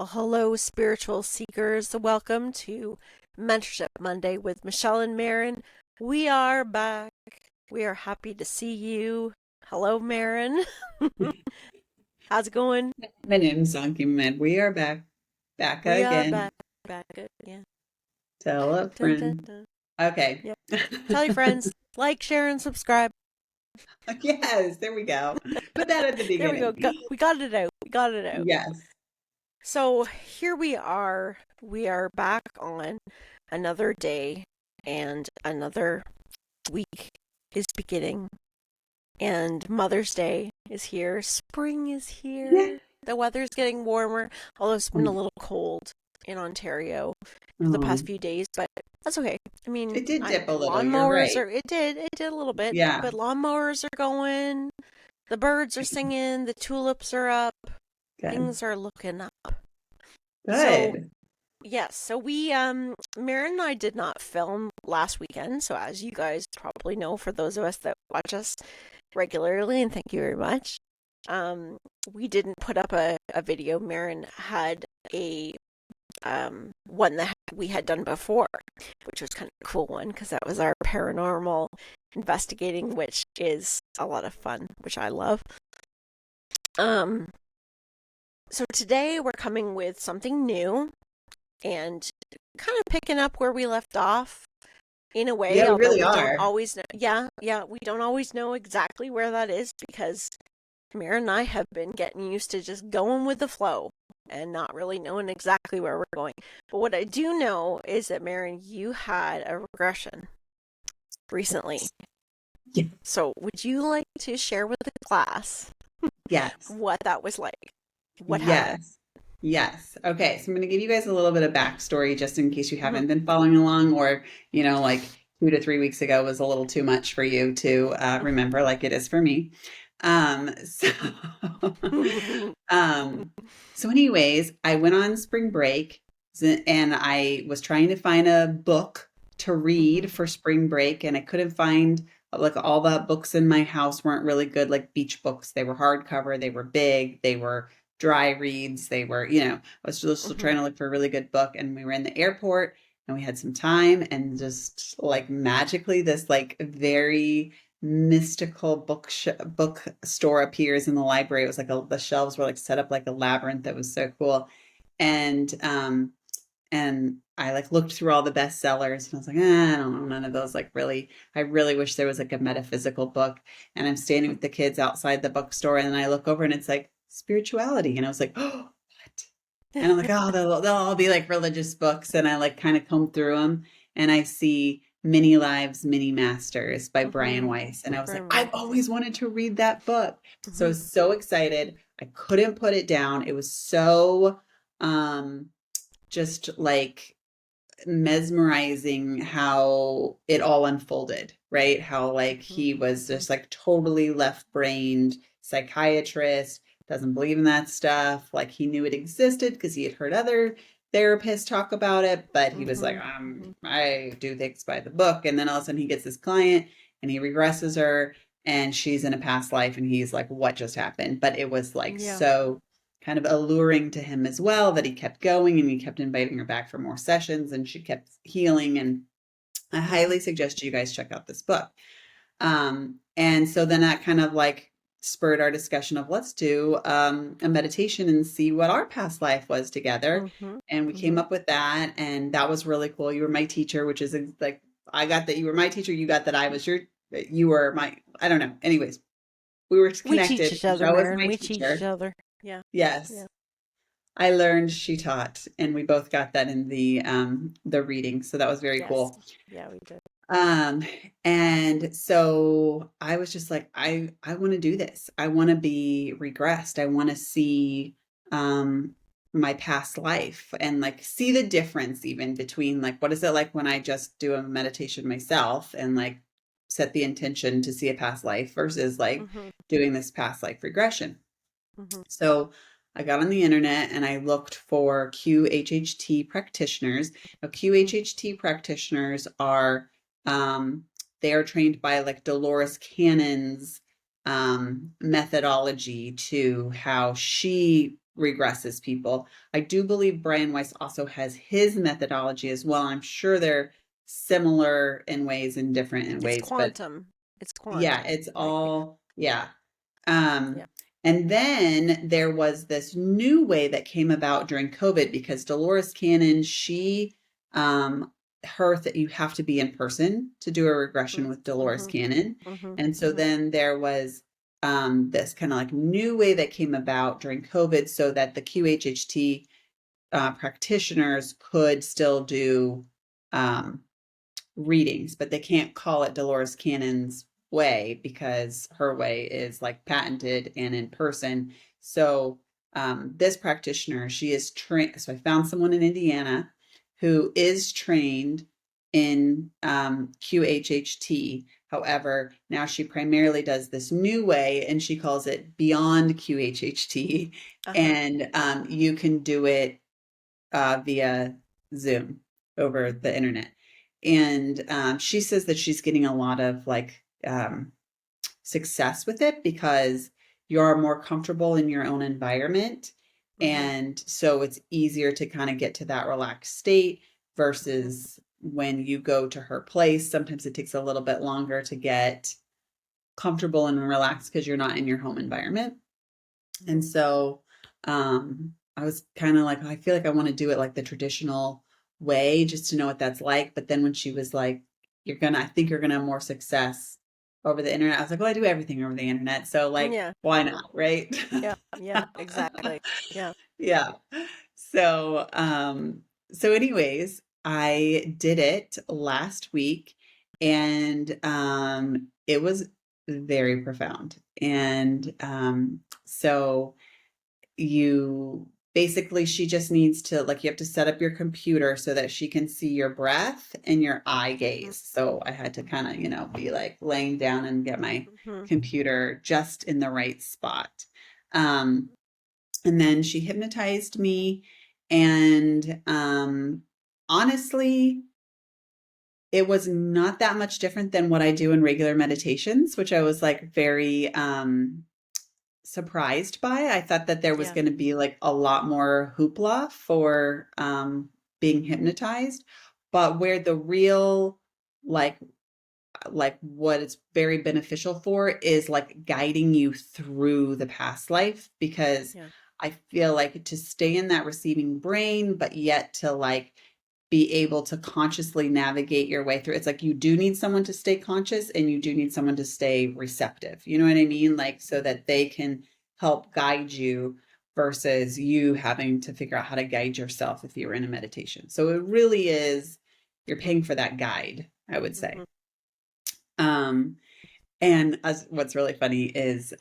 Well, hello, spiritual seekers. Welcome to Mentorship Monday with Michelle and Maren. We are back. We are happy to see you. Hello, Maren. How's it going? My name's Zonky Man. We are back We are again. back again. Tell a Dun, dun, friend. dun. Okay. Yep. Tell your friends, like, share, and subscribe. Yes, there we go. Put that at the There we go. beginning. We got it out. We got it out. Yes. So here we are. We are back on another day, and another week is beginning. And Mother's Day is here. Spring is Yeah. here. The weather's getting warmer, although it's been a little cold in Ontario for the Oh, past few days, but that's okay. I mean, it did dip a little. You're lawnmowers right. are, it did a little bit, Yeah. but lawnmowers are going, the birds are singing, the tulips are up, Good. things are looking up. So, Good. yes, so Maren and I did not film last weekend, so as you guys probably know, for those of us that watch us regularly, and thank you very much. We didn't put up a video. Maren had a one that we had done before, which was kind of a cool one because that was our paranormal investigating, which is a lot of fun, which I love. Um, so today we're coming with something new and kind of picking up where we left off in a way, Yeah, we although really we don't are. always know. Yeah, we don't always know exactly where that is because Mira and I have been getting used to just going with the flow and not really knowing exactly where we're going. But what I do know is that, Maren, you had a regression recently. Yeah. So would you like to share with the class Yes. what that was like? What happened? Yes. Yes. Okay. So I'm going to give you guys a little bit of backstory just in case you Hmm. haven't been following along, or, like 2 to 3 weeks ago was a little too much for you to remember, like it is for me. So, um, so anyways, I went on spring break and I was trying to find a book to Hmm. read for spring break, and I couldn't find, like, all the books in my house weren't really good, like beach books. They were hardcover, they were big, they were dry reads. They were, I was just Hmm. trying to look for a really good book. And we were in the airport and we had some time, and just like magically this like very mystical bookstore appears in the library. It was like the shelves were like set up like a labyrinth. That was so cool. And I like looked through all the bestsellers and I was like, I don't know, none of those like really. I really wish there was like a metaphysical book. And I'm standing with the kids outside the bookstore, and then I look over and it's like spirituality, and I was like, oh, what? And I'm like, oh, they'll all be like religious books, and I like kind of comb through them, and I see Many Lives, Many Masters by Brian Hmm. Weiss, and I was like, Very I've nice. always wanted to read that book. So I Hmm. was so excited. I couldn't put it down. It was so um just like mesmerizing how it all unfolded, right? How like Hmm. he was just like totally left-brained psychiatrist, doesn't believe in that stuff. Like he knew it existed because he had heard other therapists talk about it, but he was like, Hmm. Hmm. I do things by the book. And then all of a sudden he gets this client and he regresses her, and she's in a past life, and he's like, what just happened? But it was like Yeah. so kind of alluring to him as well that he kept going, and he kept inviting her back for more sessions, and she kept healing. And I highly suggest you guys check out this book. And so then that kind of like spurred our discussion of, let's do a meditation and see what our past life was together. Hmm. And we came Hmm. up with that, and that was really cool. You were my teacher, which is like, I got that you were my teacher, you got that I was you were my, I don't know. Anyways, we were We teach connected. each other, Michelle was Maren. my We teach each teacher. other. Yeah. Yes. Yeah. I learned, she taught, and we both got that in the reading. So that was very Yes. cool. Yeah, we did. Um, and so I was just like, I want to do this. I want to be regressed. I want to see um my past life and like see the difference even between like what is it like when I just do a meditation myself and like set the intention to see a past life versus like Hmm. doing this past life regression. Hmm. So I got on the internet and I looked for QHHT practitioners. Now, QHHT practitioners are they are trained by like Dolores Cannon's methodology to how she regresses people. I do believe Brian Weiss also has his methodology as well. I'm sure they're similar in ways and different in It's ways, but quantum. It's yeah, quantum, it's right? all, yeah. Yeah. And then there was this new way that came about during COVID because Dolores Cannon, she, her that you have to be in person to do a regression with Dolores Mm-hmm. Cannon. Mm-hmm. And so Mm-hmm. then there was this kind of like new way that came about during COVID so that the QHHT practitioners could still do um, readings, but they can't call it Dolores Cannon's way because her way is like patented and in person. So this practitioner, she is trained. So I found someone in Indiana who is trained in QHHT. However, now she primarily does this new way and she calls it Beyond QHHT. Uh-huh. And you can do it via Zoom over the internet. And she says that she's getting a lot of like success with it because you're more comfortable in your own environment. Mm-hmm. And so it's easier to kind of get to that relaxed state versus when you go to her place. Sometimes it takes a little bit longer to get comfortable and relaxed because you're not in your home environment. Mm-hmm. And so I was kind of like, I feel like I want to do it like the traditional way just to know what that's like. But then when she was like, I think you're gonna have more success over the internet. I was like, well, I do everything over the internet. So like, Yeah. why not? Right. Yeah. Yeah. Exactly. Yeah. Yeah. So, so anyways, I did it last week and it was very profound. And so you basically she just needs to like you have to set up your computer so that she can see your breath and your eye gaze. So I had to kind of, be like laying down and get my Mm-hmm. computer just in the right spot. Um, and then she hypnotized me and honestly it was not that much different than what I do in regular meditations, which I was like very surprised by. I thought that there was Yeah. going to be like a lot more hoopla for being hypnotized, but where the real like what it's very beneficial for is like guiding you through the past life because Yeah. I feel like to stay in that receiving brain, but yet to like be able to consciously navigate your way through. It's like you do need someone to stay conscious and you do need someone to stay receptive. You know what I mean? Like so that they can help guide you versus you having to figure out how to guide yourself if you were in a meditation. So it really is, you're paying for that guide, I would say. Mm-hmm. Um, and as what's really funny is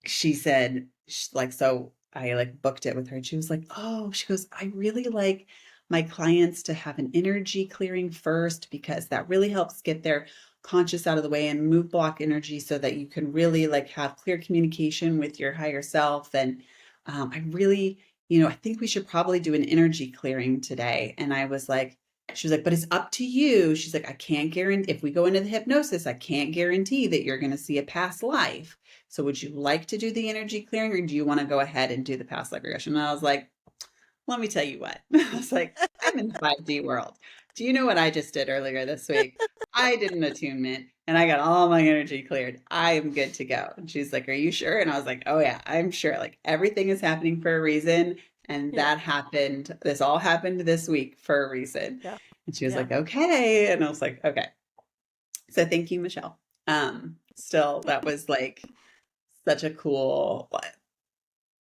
she said like so I like booked it with her and she was like, oh, she goes, I really like my clients to have an energy clearing first because that really helps get their conscious out of the way and move block energy so that you can really like have clear communication with your higher self. And I really, I think we should probably do an energy clearing today. And I was like, she was like, but it's up to you. She's like, I can't guarantee if we go into the hypnosis, I can't guarantee that you're going to see a past life. So would you like to do the energy clearing or do you want to go ahead and do the past life regression? And I was like, let me tell you what. I was like, I'm in the 5D world. Do you know what I just did earlier this week? I did an attunement and I got all my energy cleared. I am good to go. And she's like, are you sure? And I was like, oh yeah, I'm sure. Like everything is happening for a reason. And Yeah. that happened. This all happened this week for a reason. Yeah. And she was Yeah. like, okay. And I was like, okay. So thank you, Michelle. Still, that was like such a cool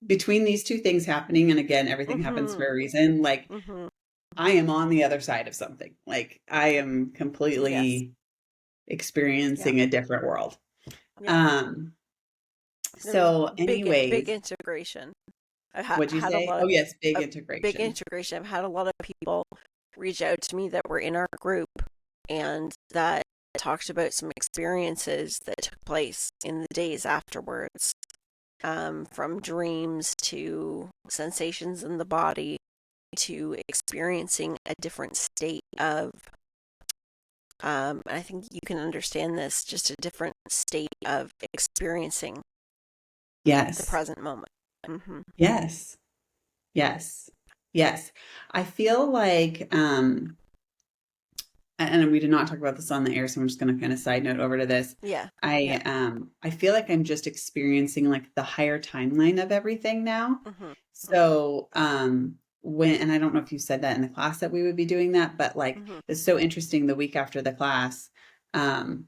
between these two things happening, and again, everything happens Mm-hmm. for a reason. Like Mm-hmm. I am on the other side of something. Like I am Yes. completely Yeah. experiencing a different world. Yeah. Um, And so big anyways, integration. I've what'd you had a say? lot Oh yes, big of big integration. integration. I've had a lot of people reach out to me that were in our group and that talked about some experiences that took place in the days afterwards, from dreams to sensations in the body to experiencing a different state of, I think you can understand this, just a different state of experiencing the Yes. present moment. Mm-hmm. Yes. Yes. Yes. I feel like, and we did not talk about this on the air, so I'm just going to kind of side note over to this. Yeah. I feel like I'm just experiencing like the higher timeline of everything now. Mm-hmm. Mm-hmm. So, and I don't know if you said that in the class that we would be doing that, but like Mm-hmm. it's so interesting. The week after the class, um,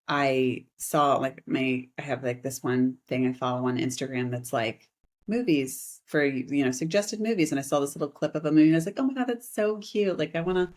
I saw like I have like this one thing I follow on Instagram that's like movies for, suggested movies. And I saw this little clip of a movie and I was like, oh my God, that's so cute. Like I want to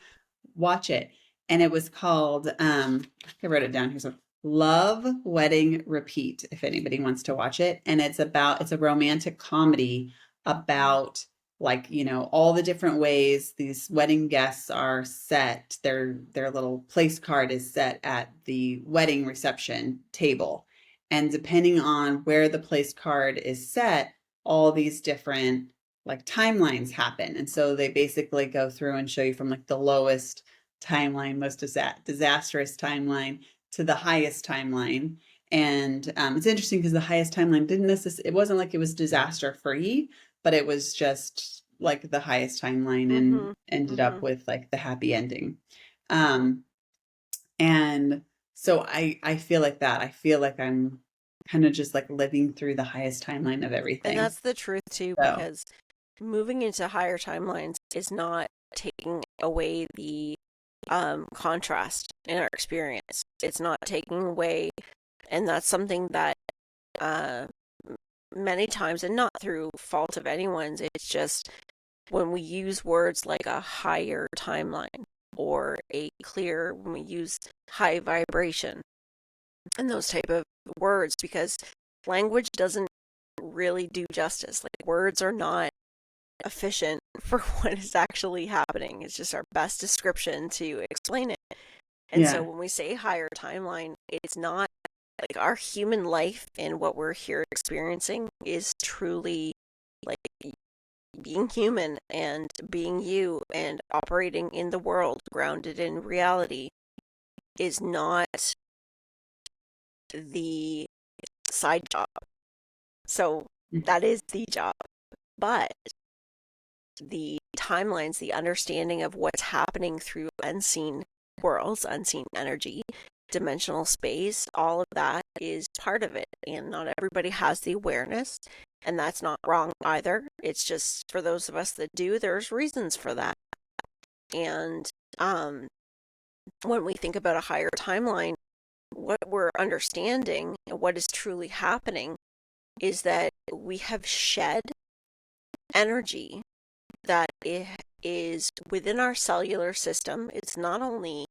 watch it. And it was called, I wrote it down here. So Love, Wedding, Repeat, if anybody wants to watch it. And it's a romantic comedy about like, all the different ways these wedding guests are set. Their little place card is set at the wedding reception table. And depending on where the place card is set, all these different like timelines happen. And so they basically go through and show you from like the lowest timeline, most disastrous timeline to the highest timeline. And it's interesting because the highest timeline didn't necessarily, it wasn't like it was disaster free, but it was just like the highest timeline and Mm-hmm. ended Mm-hmm. up with like the happy ending. Um, and so I feel like that. I feel like I'm kind of just like living through the highest timeline of And everything. that's the truth too, So because moving into higher timelines is not taking away the contrast in our experience. It's not taking away, and that's something that uh, many times, and not through fault of anyone's, it's just when we use words like a higher timeline or when we use high vibration and those type of words, because language doesn't really do justice. Like words are not efficient for what is actually happening. It's just our best description to explain it. And so yeah, when we say higher timeline, it's not like our human life and what we're here experiencing is truly like being human and being you and operating in the world grounded in reality is not the side job. So that is the job. But the timelines, the understanding of what's happening through unseen worlds, unseen energy, dimensional space, all of that is part of it. And not everybody has the awareness, and that's not wrong either. It's just for those of us that do, there's reasons for that. And when we think about a higher timeline, what we're understanding and what is truly happening is that we have shed energy that is within our cellular system. It's not only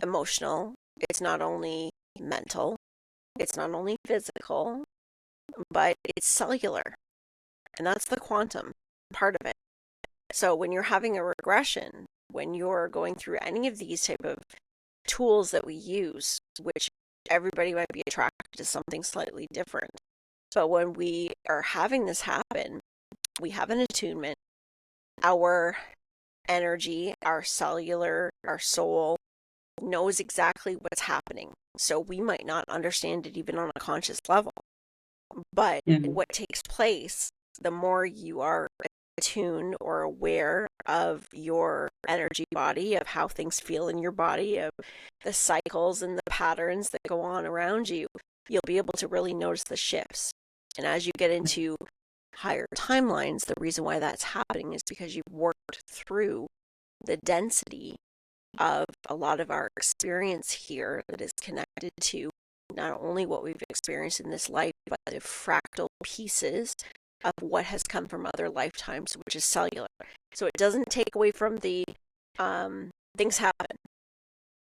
emotional, it's not only mental, it's not only physical, but it's cellular. And that's the quantum part of it. So when you're having a regression, when you're going through any of these type of tools that we use, which everybody might be attracted to something slightly different. But when we are having this happen, we have an attunement. Our energy, our cellular, our soul knows exactly what's happening. So we might not understand it even on a conscious level. But yeah, what takes place, the more you are attuned or aware of your energy body, of how things feel in your body, of the cycles and the patterns that go on around you, you'll be able to really notice the shifts. And as you get into higher timelines, the reason why that's happening is because you've worked through the density of a lot of our experience here that is connected to not only what we've experienced in this life, but the fractal pieces of what has come from other lifetimes, which is cellular. So it doesn't take away from the things happen.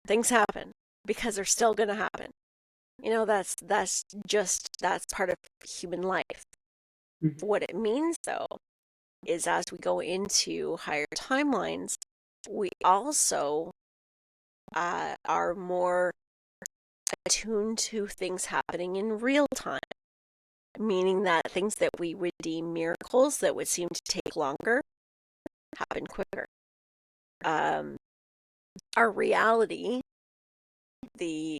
Things happen because they're still going to happen. That's part of human life. What it means, though, is as we go into higher timelines, we also are more attuned to things happening in real time, meaning that things that we would deem miracles that would seem to take longer happen quicker. Our reality, the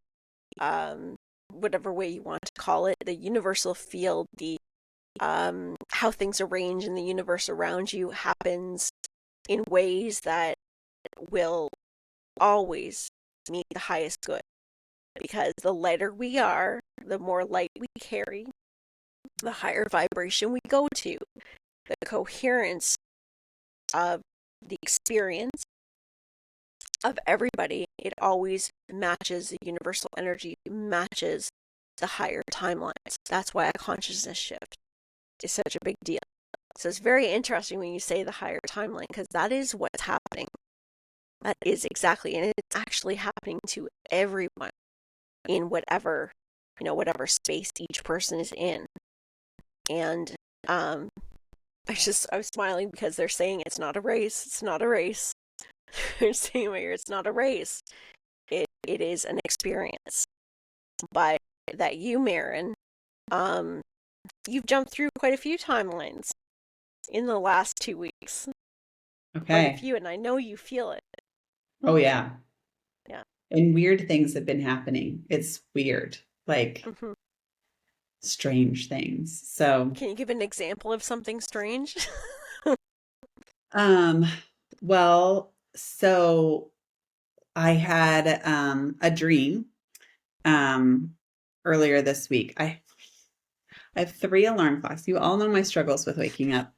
whatever way you want to call it, the universal field, the how things arrange in the universe around you happens in ways that will always meet the highest good. Because the lighter we are, the more light we carry, the higher vibration we go to, the coherence of the experience of everybody, it always matches the universal energy, matches the higher timelines. That's why a consciousness shift is such a big deal. So it's very interesting when you say the higher timeline, because that is what's happening. That is exactly, and it's actually happening to everyone in whatever, whatever space each person is in. And I was smiling because they're saying it's not a race. It's not a race. They're saying here it's not a race. It is an experience. But that you, Maren, you've jumped through quite a few timelines in the last 2 weeks. Quite a Okay. few, and I know you feel it. Oh yeah. Yeah. And weird things have been happening. It's weird. Like Mm-hmm. strange things. So, Can you give an example of something strange? um, well, so I had a dream um earlier this week. I have 3 alarm clocks. You all know my struggles with waking up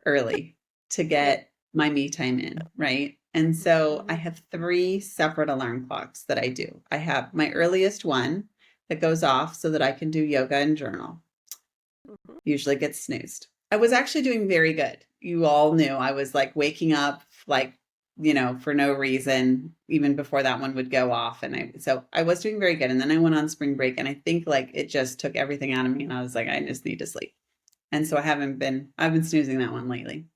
early to Yep. get my me time in, right? And so I Mm-hmm. have 3 separate alarm clocks that I do. I have my earliest one that goes off so that I can do yoga and journal. Mm-hmm. Usually gets snoozed. I was actually doing very good. You all knew I was like waking up like, for no reason, even before that one would go off. And so I was doing very good. And then I went on spring break and I think like it just took everything out of me. And I was like, I just need to sleep. And so I've been snoozing that one lately.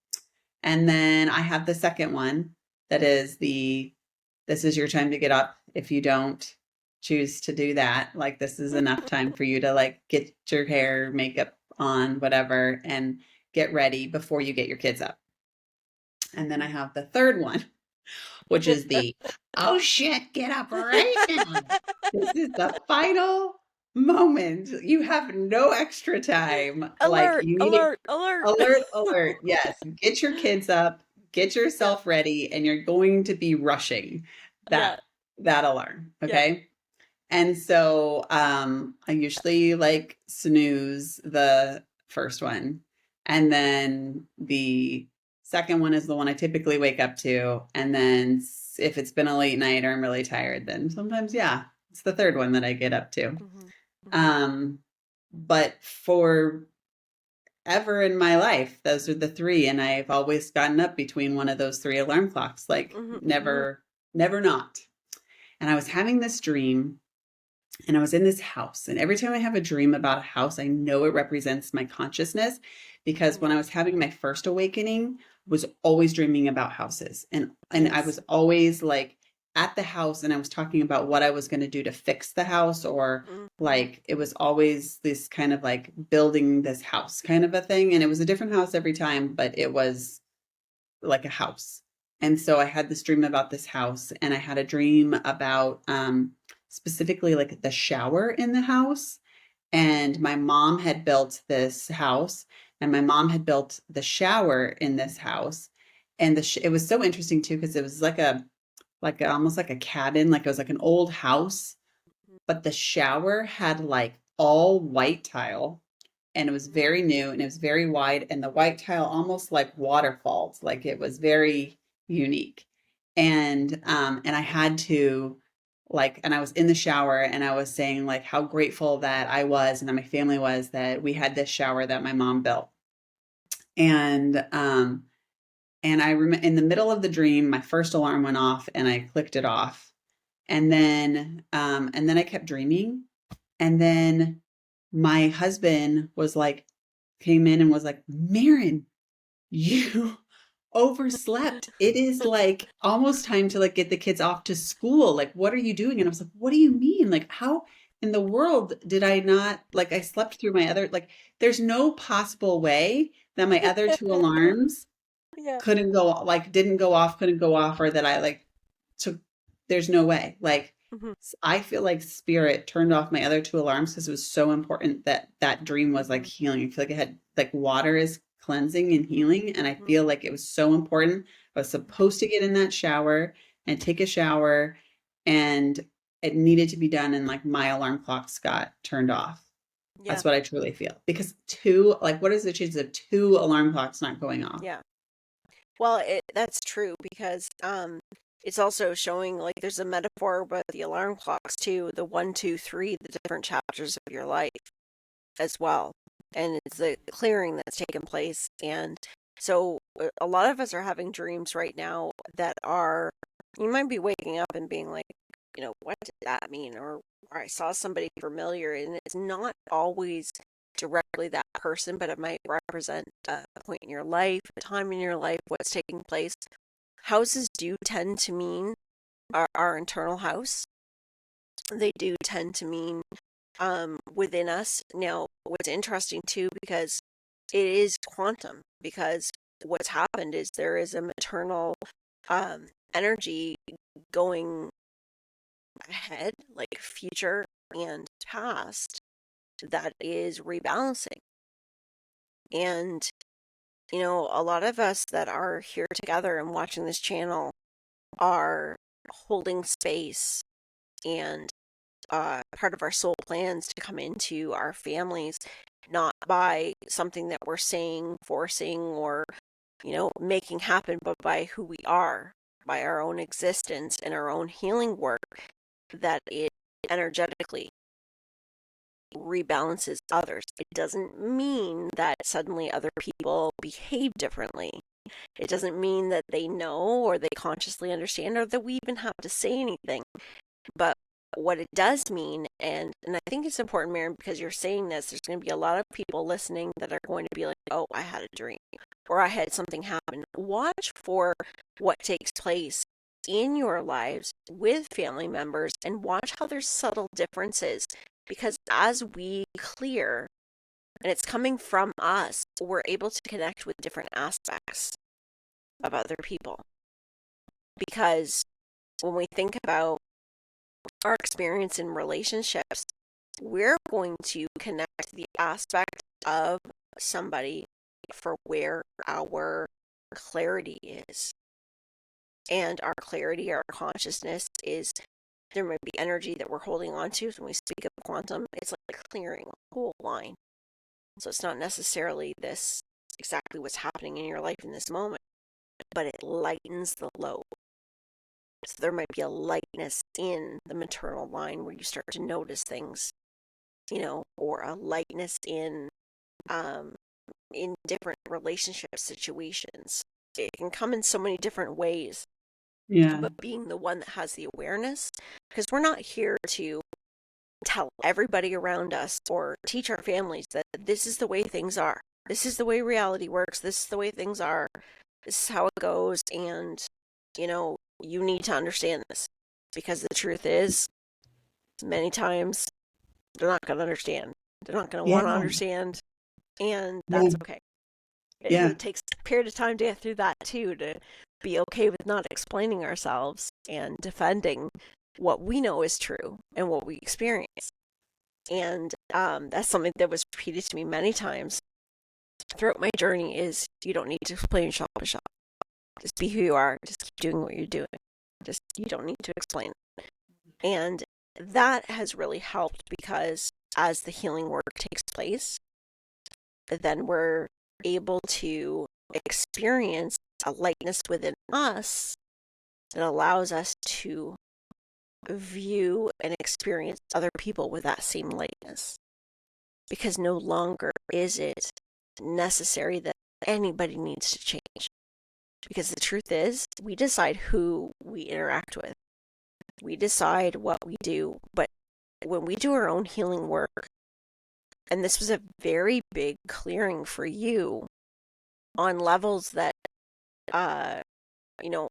And then I have the second one that is this is your time to get up. If you don't choose to do that, like this is enough time for you to like get your hair, makeup on, whatever, and get ready before you get your kids up. And then I have the third one, which is oh shit, get up right now. This is the final moment. You have no extra time. Like Alert! you need to Alert! Alert! alert, alert. Yes. Get your kids up, get Yeah. yourself ready, and you're going to be rushing Yeah. that alarm. Yeah. Okay. And so I usually like snooze the first one. And then the second one is the one I typically wake up to. And then if it's been a late night or I'm really tired, then sometimes, yeah, it's the third one that I get up to. Mm-hmm. Mm-hmm. Um, but for ever in my life, those are the 3. And I've always gotten up between one of those 3 alarm clocks, like Mm-hmm. never not. And I was having this dream and I was in this house. And every time I have a dream about a house, I know it represents my consciousness because when I was having my first awakening, I was always dreaming about houses. And I was Yes. always like at the house and I was talking about what I was going to do to fix the house or Mm-hmm. like it was always this kind of like building this house kind of a thing. And it was a different house every time, but it was like a house. And so I had this dream about this house and I had a dream about specifically like the shower in the house. And my mom had built this house and my mom had built the shower in this house. And it was so interesting too because it was almost like a cabin, like it was like an old house, but the shower had like all white tile and it was very new and it was very wide and the white tile almost like waterfalls, like it was very unique. And I had to like and I was in the shower and I was saying like how grateful that I was and that my family was that we had this shower that my mom built. And I remember in the middle of the dream my first alarm went off and I clicked it off. And then I kept dreaming. And then my husband came in and was like, Maren, you overslept. It is like almost time to like get the kids off to school. Like, what are you doing? And I was like, what do you mean? Like, how in the world did I not, like, I slept through my other, like, there's no possible way that my other 2 alarms Yeah. didn't go off, couldn't go off, or that I like took, there's no way. Like, Mm-hmm. I feel like spirit turned off my other 2 alarms because it was so important that that dream was like Mm-hmm. healing. I feel like it had like water is cleansing and healing. And I feel like it was so important. I was supposed to get in that shower and take a shower, and it needed to be done. And like my alarm clocks got turned off. Yeah. That's what I truly feel. Because two, like, what is the chances of two alarm clocks not going off? Yeah. Well, that's true because it's also showing like there's a metaphor with the alarm clocks too, the one, two, three, the different chapters of your life as well. And it's the clearing that's taken place. And so a lot of us are having dreams right now that are, you might be waking up and being like, what did that mean? Or I saw somebody familiar, and it's not always directly that person, but it might represent a point in your life, a time in your life, what's taking place. Houses do tend to mean our internal house. They do tend to mean within us. Now, what's interesting too, because it is quantum, because what's happened is there is a maternal energy going ahead, like future and past, that is rebalancing. And, a lot of us that are here together and watching this channel are holding space and part of our soul plans to come into our families, not by something that we're saying, forcing, or, making happen, but by who we are, by our own existence and our own healing work, that it energetically rebalances others. It doesn't mean that suddenly other people behave differently. It doesn't mean that they know or they consciously understand or that we even have to say anything. But what it does mean, and I think it's important, Maren, because you're saying this, there's going to be a lot of people listening that are going to be like, oh, I had a dream or I had something happen. Watch for what takes place in your lives with family members and watch how there's subtle differences, because as we clear and it's coming from us, we're able to connect with different aspects of other people. Because when we think about our experience in relationships, we're going to connect the aspect of somebody for where our clarity is. And our clarity, our consciousness is, there might be energy that we're holding on to. So when we speak of quantum, it's like clearing a whole line. So it's not necessarily this exactly what's happening in your life in this moment, but it lightens the load. So there might be a lightness in the maternal line where you start to notice things, or a lightness in different relationship situations. It can come in so many different ways. Yeah. But being the one that has the awareness, because we're not here to tell everybody around us or teach our families that this is the way things are. This is the way reality works. This is the way things are. This is how it goes. And, you need to understand this, because the truth is, many times they're not going to understand. They're not going to Yeah. want to understand. And Yeah. that's okay. Yeah. It takes a period of time to get through that too, to be okay with not explaining ourselves and defending what we know is true and what we experience. And that's something that was repeated to me many times throughout my journey, is you don't need to explain yourself to shop. Just be who you are. Just keep doing what you're doing. Just, you don't need to explain. And that has really helped, because as the healing work takes place, then we're able to experience a lightness within us that allows us to view and experience other people with that same lightness. Because no longer is it necessary that anybody needs to change. Because the truth is, we decide who we interact with. We decide what we do. But when we do our own healing work, and this was a very big clearing for you on levels that, you know,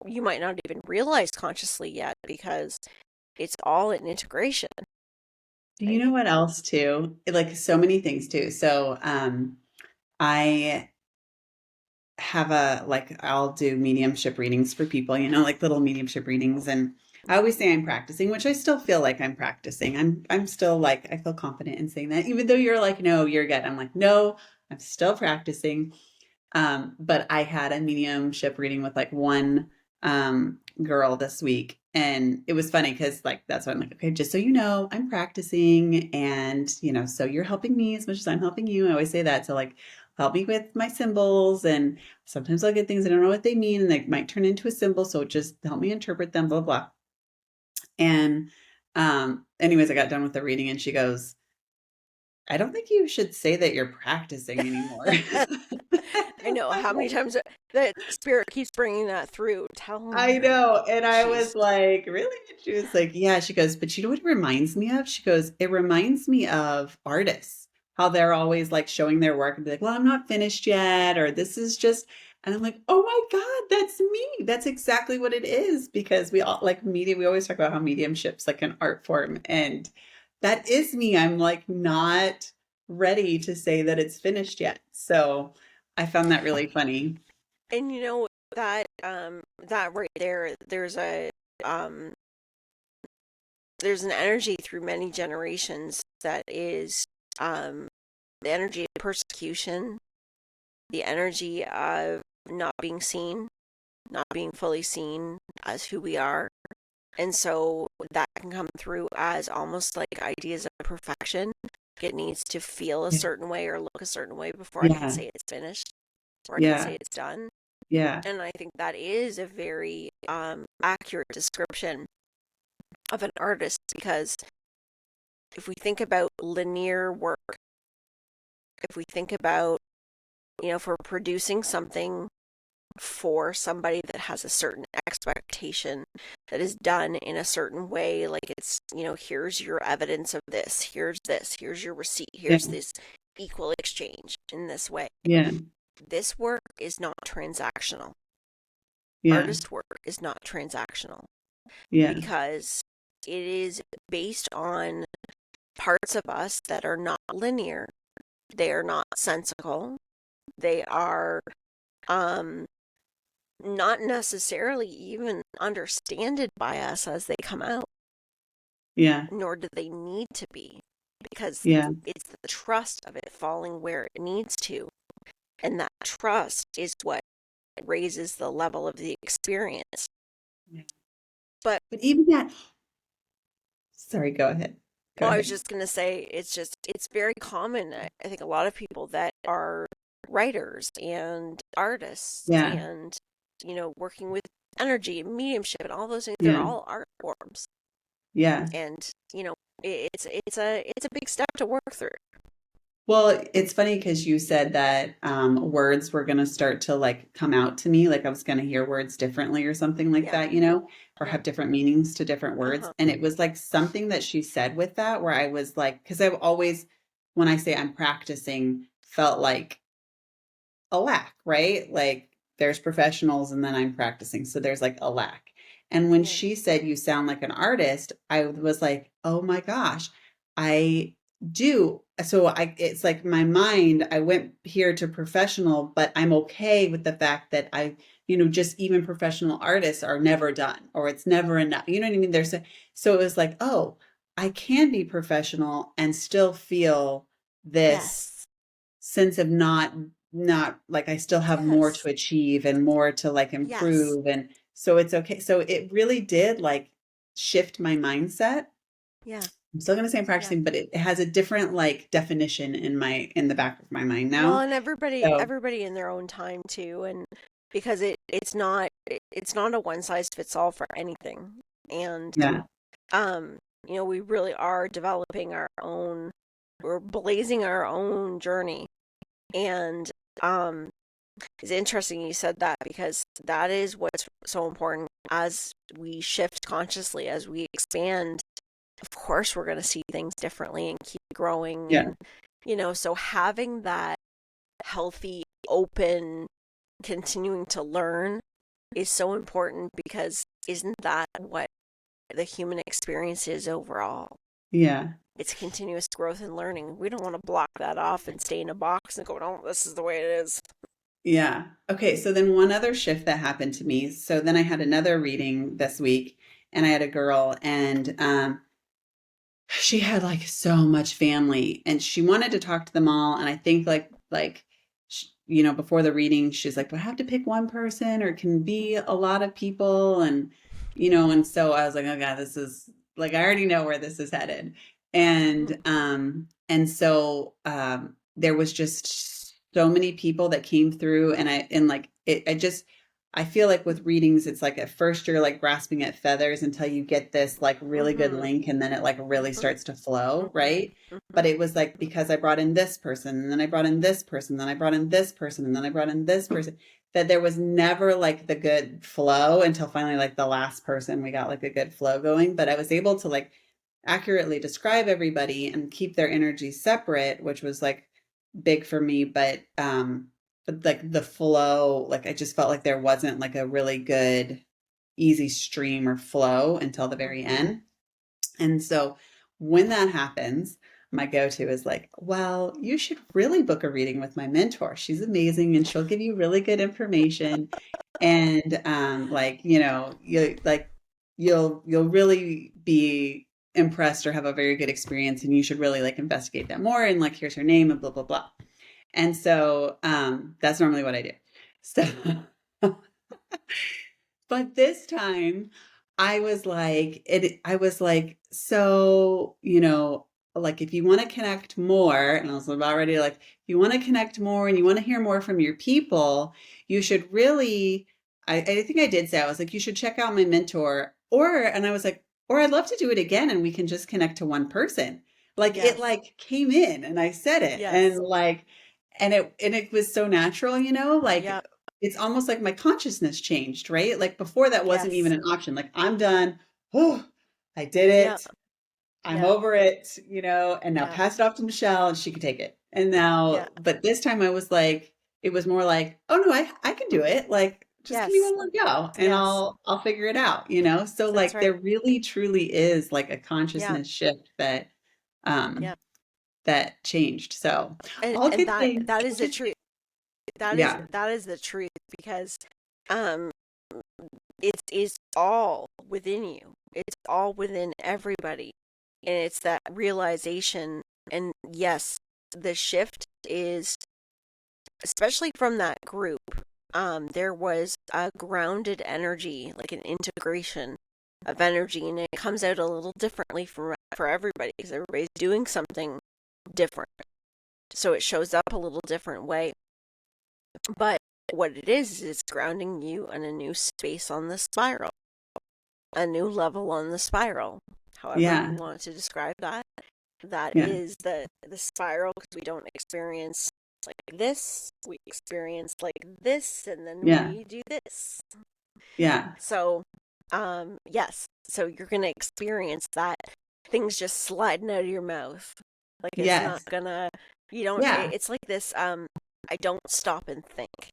you might not even realize consciously yet, because it's all an integration. You know what else too? Like so many things too. So, I have I'll do mediumship readings for people, like little mediumship readings. And I always say I'm practicing, which I still feel like I'm practicing. I'm still like, I feel confident in saying that, even though you're like, no, you're good. I'm like, no, I'm still practicing. But I had a mediumship reading with like one girl this week. And it was funny because like that's why I'm like, okay, just so you know, I'm practicing and so you're helping me as much as I'm helping you. I always say that. So like help me with my symbols and sometimes I'll get things I don't know what they mean and they might turn into a symbol. So just help me interpret them, blah, blah. And anyways, I got done with the reading and she goes, I don't think you should say that you're practicing anymore. I know I'm how many like, times that spirit keeps bringing that through. Tell I her know. And I she's was like, really? And she was like, yeah. She goes, but you know what it reminds me of? She goes, it reminds me of artists, how they're always like showing their work and be like, well, I'm not finished yet, or this is just, and I'm like, oh my God, that's me. That's exactly what it is. Because we all like media, we always talk about how mediumship's like an art form. And that is me. I'm like not ready to say that it's finished yet. So I found that really funny. and that right there, um there's an energy through many generations that is um the energy of persecution, the energy of not being seen, not being fully seen as who we are. And so that can come through as almost like ideas of perfection. It needs to feel a Yeah. certain way or look a certain way before I can Yeah. say it's finished or I can say Yeah. it's done. Yeah. And I think that is a very accurate description of an artist because if we think about linear work, if we think about, if we're producing something for somebody that has a certain expectation that is done in a certain way, like it's, here's your evidence of this, here's your receipt, Yeah. here's this equal exchange in this way. Yeah. This work is not transactional. Yeah. Artist work is not transactional Yeah. because it is based on parts of us that are not linear. They are not sensical. They are um, not necessarily even understood by us as they come out, Yeah. nor do they need to be, because Yeah. it's the trust of it falling where it needs to. And that trust is what raises the level of the experience. Yeah. But But even that, sorry, go ahead. Go I was ahead. just going to say, it's very common. I think a lot of people that are writers and artists Yeah. and, working with energy and mediumship and all those things, they're Yeah. all art forms. Yeah. And, it's a big step to work through. Well, it's funny because you said that words were going to start to like come out to me, like I was going to hear words differently or something like Yeah. that, or Yeah. have different meanings to different words. Uh-huh. And it was like something that she said with that, where I was like, because I've always, when I say I'm practicing, felt like a lack, right? Like there's professionals and then I'm practicing. So there's like a lack. And when Yeah. she said you sound like an artist, I was like, "Oh my gosh, I do." So it's like my mind, I went here to professional, but I'm okay with the fact that just even professional artists are never done or it's never enough. You know what I mean? So it was like, "Oh, I can be professional and still feel this Yes. sense of not like I still have more Yes. to achieve and more to like Yes. improve and so it's okay." So it really did like shift my mindset. Yeah. I'm still gonna say I'm Yeah. practicing, but it has a different like definition in the back of my mind Well, now. and everybody So everybody in their own time too, and because it's not a one size fits all for anything. And yeah, um, we really are developing we're blazing our own journey. And um it's interesting you said that because that is what's so important as we shift consciously, as we expand. Of course, we're going to see things differently and keep growing. yeah, And, so having that healthy, open, continuing to learn is so important because isn't that what the human experience is overall? yeah. It's continuous growth and learning. We don't want to block that off and stay in a box and go, "Oh, this is the way it is." Yeah. Okay. So then one other shift that happened to me. So then I had another reading this week, and I had a girl, and she had like so much family, and she wanted to talk to them all. And I think you know, before the reading, she's like, do I have to pick one person, or can be a lot of people? And, you know, and so I was like, oh God, this is like, I already know where this is headed. And so, there was just so many people that came through, and like, I feel like with readings, it's like at first you're like grasping at feathers until you get this like really good Mm-hmm. link, and then it like really Mm-hmm. starts to flow, Mm-hmm. right? Mm-hmm. But it was like because I brought in this person, and then I brought in this person, then I brought in this person, and then I brought in this person, that there was never like the good flow until finally like the last person we got like a good flow going. But I was able to like accurately describe everybody and keep their energy separate, which was like big for me. But like the flow, like I just felt like there wasn't like a really good easy stream or flow until the very Mm-hmm. end. And so when that happens, my go-to is like, well, you should really book a reading with my mentor. She's amazing and she'll give you really good information. And like, you know, you'll really be impressed or have a very good experience, and you should really like investigate that more, and like here's her name and blah blah blah. And so that's normally what I do. So but this time I was like, so, you know, like if you want to connect more, and I was about ready to like, if you want to connect more and you want to hear more from your people, you should really, I think I did say, I was like, you should check out my mentor, and I was like, or I'd love to do it again and we can just connect to one person. Like it Yes. like came in and I said it, and Yes. like, and it was so natural, you know, like Yep. it's almost like my consciousness changed, right? Like before that wasn't even Yes. an option. Like I'm done. Oh, I did Yep. it. I'm Yep. over it, you know, and now Yep. pass it off to Michelle and she can take it. And Yeah. now, but this time I was like, it was more like, oh no, I can do it. Like, just give me Yes. one more go and Yes. I'll figure it out, you know? So That's like there right. really truly is like a Yeah. consciousness shift um Yeah. that changed. So all And good things. that is All the good. truth. Yeah. That is the truth because um it's all within you. It's all within everybody. And it's that realization. And yes, the shift is, especially from that group, there was a grounded energy, like an integration of energy, and it comes out a little differently for everybody because everybody's doing something different. So it shows up a little different way. But what it is it's grounding you in a new space on the spiral, a new level on the spiral, however you Yeah. want to describe that. That Yeah. is the spiral, because we don't experience like this, we experience like this, and then Yeah. we do this. Yeah. So yes, so you're gonna experience that, things just sliding out of your mouth, like it's not Yes. gonna, you don't, Yeah. it's like this, I don't stop and think.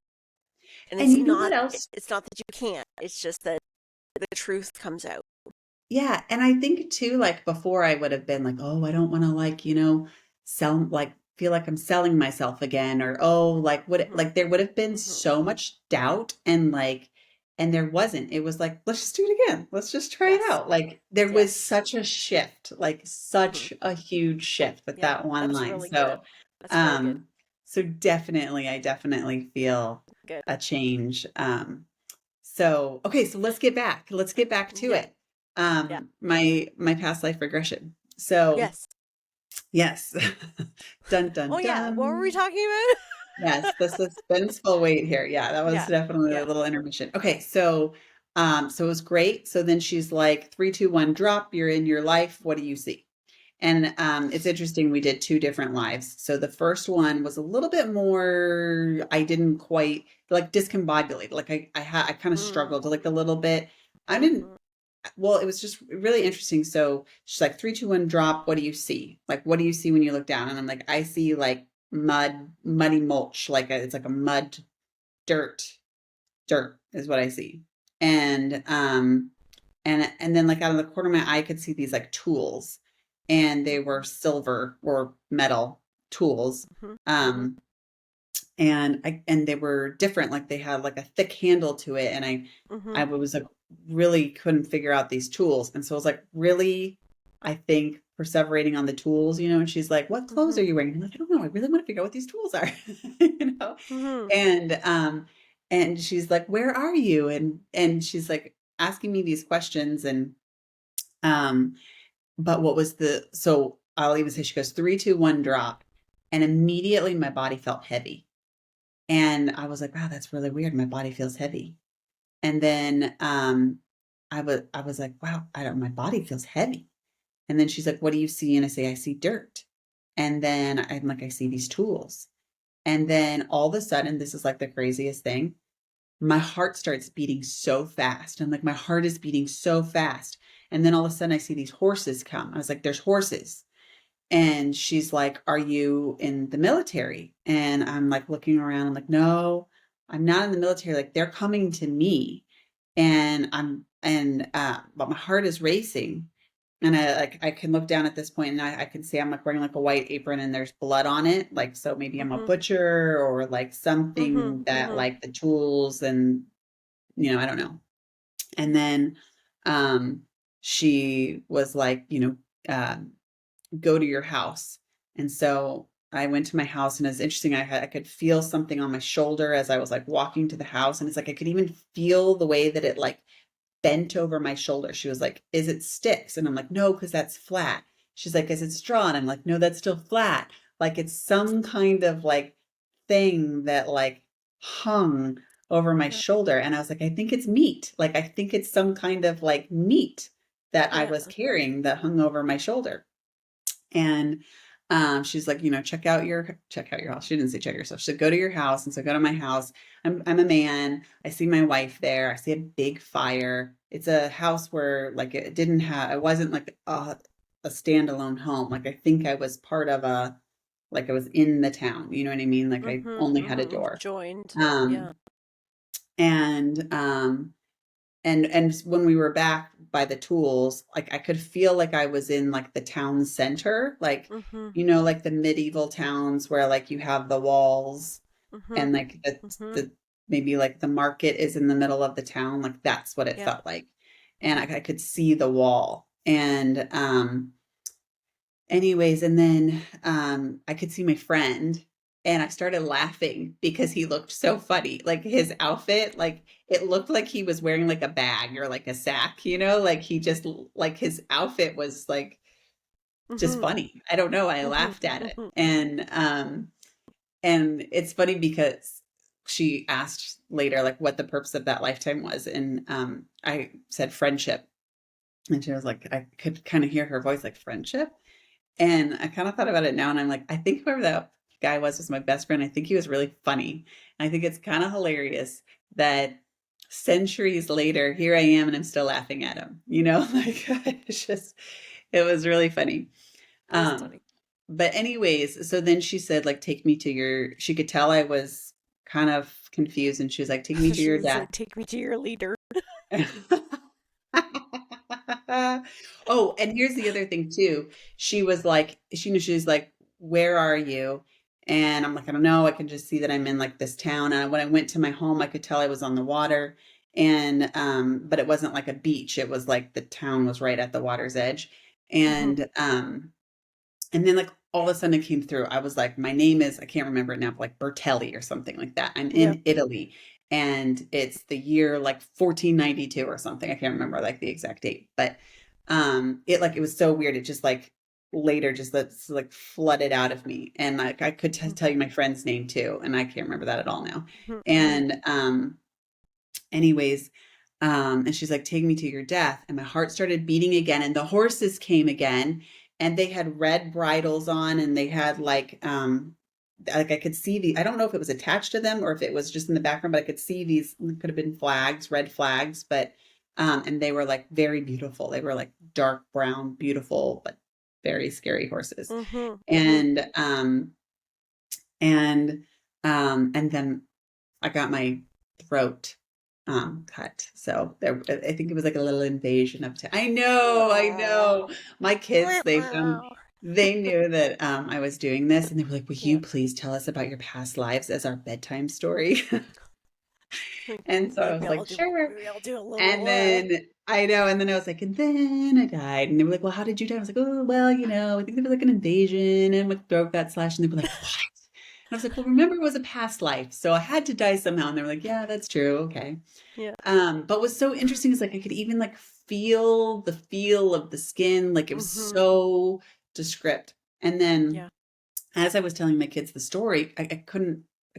And And you know what else? it's not that you can't, it's just that the truth comes out. Yeah, and I think too, like before I would have been like, oh, I don't want to like, you know, sell like feel like I'm selling myself again, or oh, like what Mhm. like there would have been Mhm. so much doubt, and like, and there wasn't. It was like, let's just do it again. Let's just try it Yes. out. Like there was Yes. such a shift, like Mhm. such a huge shift with Yeah, that one that's line. really good. So That's really good. um so definitely I definitely feel Good. a change. So, okay, so let's get back. Let's get back to Yeah. it. Yeah. My past life regression. So, Yes. yes. Dun Oh dun yeah. What were we dun. talking about? Yes, the suspenseful wait here. Yeah, that was Yeah. definitely a Yeah. little intermission. Okay, so it was great. So then she's like, three, two, one, drop. You're in your life. What do you see? And it's interesting, we did two different lives. So the first one was a little bit more, I didn't quite like discombobulated. Like I kind of Mm. struggled like a little bit. I didn't, Mhm. well, it was just really interesting. So she's like, three, two, one, drop. What do you see? Like, what do you see when you look down? And I'm like, I see like muddy mulch. It's like a mud, dirt is what I see. And and then like out of the corner of my eye I could see these like tools, and they were Mhm. silver or metal tools. Mhm. Mhm. um and they were different, like they had like a thick handle to it, and I Mhm. was like really couldn't figure out these tools. And so I was like, really, I think perseverating on the tools, and she's like, what clothes are Mhm. you wearing? I'm like, I don't know. I really want to figure out what these tools are, you know? Mhm. And, and she's like, where are you? And she's like asking me these questions. And, um, but what was so I'll even say, she goes, 3, 2, 1, drop. And immediately my body felt heavy. And I was like, wow, that's really weird. My body feels heavy. And then I was like, wow, I don't my body feels heavy. And then she's like, what do you see? And I say, I see dirt. And then I'm like, I see these tools. And then all of a sudden, this is like the craziest thing. My heart starts beating so fast. I'm like, my heart is beating so fast. And then all of a sudden I see these horses come. I was like, there's horses. And she's like, are you in the military? And I'm like looking around. I'm like, no, I'm not in the military. Like they're coming to me. And but my heart is racing. And I can look down at this point and I can see I'm like wearing like a white apron and there's blood on it. Like, so maybe I'm a Mhm. butcher or like Mhm. something that Mhm. like the tools and, I don't know. And then, um, she was like, go to your house. And so I went to my house and it's interesting. I could feel something on my shoulder as I was like walking to the house. And it's like, I could even feel the way that it like bent over my shoulder. She was like, is it sticks? And I'm like, no, because that's flat. She's like, is it straw? And I'm like, no, that's still flat. Like it's some kind of like thing that like hung over my Yeah. shoulder. And I was like, I think it's meat. Like I think it's some kind of like meat that I Yeah. was carrying that hung over my shoulder. And she's like, check out your house. She didn't say check yourself. She said, go to your house. And so I go to my house. I'm a man. I see my wife there. I see a big fire. It's a house where like it wasn't like a standalone home. Like I think I was part of like I was in the town. You know what I mean? Like I Mhm. only had a Mhm. door. Joined. Um, Yeah. and and when we were back by the tools, like I could feel like I was in like the town center, like Mhm. like the medieval towns where like you have the walls Mhm. and like Mhm. the maybe like the market is in the middle of the town, like that's what it Yeah. felt like. And I could see the wall. And anyways, and then I could see my friend and I started laughing because he looked so funny. Like his outfit, like it looked like he was wearing like a bag or like a sack, like he just like his outfit was like just Mhm. funny. I don't know. I Mhm. laughed at it. Mhm. And it's funny because she asked later like what the purpose of that lifetime was. And I said friendship. And she was like, I could kind of hear her voice like friendship. And I kind of thought about it now, and I'm like, I think whoever that guy was my best friend. I think he was really funny. And I think it's kind of hilarious that centuries later, here I am, and I'm still laughing at him. Like it was really funny. That's Um, funny. but anyways, so then she said, like, take me to your. She could tell I was kind of confused, and she was like, take me to She your was death. like, "Take me to your leader." Oh, and here's the other thing too. She was like, she's like, where are you? And I'm like, I don't know. I can just see that I'm in like this town. And when I went to my home, I could tell I was on the water. And but it wasn't like a beach. It was like the town was right at the water's edge. Mhm. And then like all of a sudden it came through. I was like, my name is, I can't remember it now, but like Bertelli or something like that. I'm Yeah. in Italy and it's the year like 1492 or something. I can't remember like the exact date, but it was so weird. It just like later just like flooded out of me. And like I could Mhm. tell you my friend's name too, and I can't remember that at all now. Mhm. Mhm. And anyways, and she's like, take me to your death. And my heart started beating again. And the horses came again and they had red bridles on and they had like I could see I don't know if it was attached to them or if it was just in the background, but I could see these could have been flags, red flags, but and they were like very beautiful. They were like dark brown, beautiful, but very scary horses. Mhm. Mhm. And and and then I got my throat cut. So there, I think it was like a little invasion of I know, I know. My kids, they knew that I was doing this and they were like, "Will you Yeah. please tell us about your past lives as our bedtime story?" And so I was like, sure. Maybe I'll do a And little then I know, and then I was like, and then I died. And they were like, well, how did you die? I was like, oh, well, I think there was like an invasion and my throat got slashed. And they were like, what? And I was like, well, remember it was a past life. So I had to die somehow. And they were like, yeah, that's true. Okay. yeah. But what's so interesting is like I could even like feel the feel of the skin. Like it was Mm-hmm. so descript. And then Yeah. as I was telling my kids the story, I